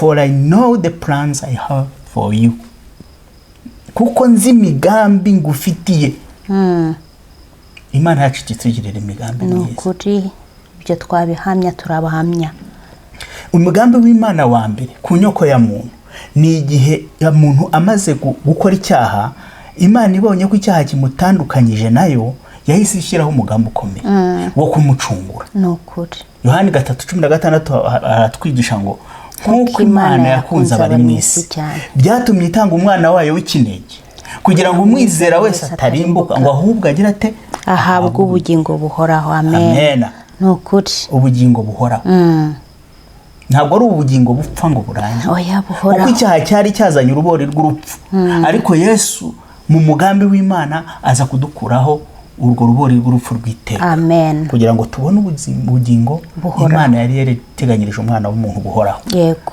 for I know the plans I have for you. Kuko nzi imigambi ngufitiye. Imana yacu itugirira imigambi myiza. Nukuri ibyo twabihamya turabahamya. Umugambi w'Imana wa mbere ku nyoko ya muntu ni igihe ya muntu amaze gukora icyaha, Imana ibonye ko icyaha kimutandukanyije nayo, yahise ishyiraho umugambi ukomeye wo kumucungura. Nukuri Yohani 3:16 aratwigisha ngo nk'uko Imana yakunze abari mu isi byatumye itanga umwana wayo w'ikinege kugira ngo umwizera wese atarimbuka ngo ahubwo agira ate ahabwe ubugingo buhoraho. Amen. Nukuri ubugingo buhoraho. Ntabwo ari ubugingo bupfa ngo burangiye. Oya buhoraho. Kuko icyaha cyari cyazanye urubori rw'urupfu. Ariko Yesu mu mugambi w'Imana aza kudukuraho urwo rubori rw'urupfu rw'iteka. Amen. Kugira ngo tubone ubugingo Imana yari yarateganyirije umwana w'umuntu buhoraho. Yego.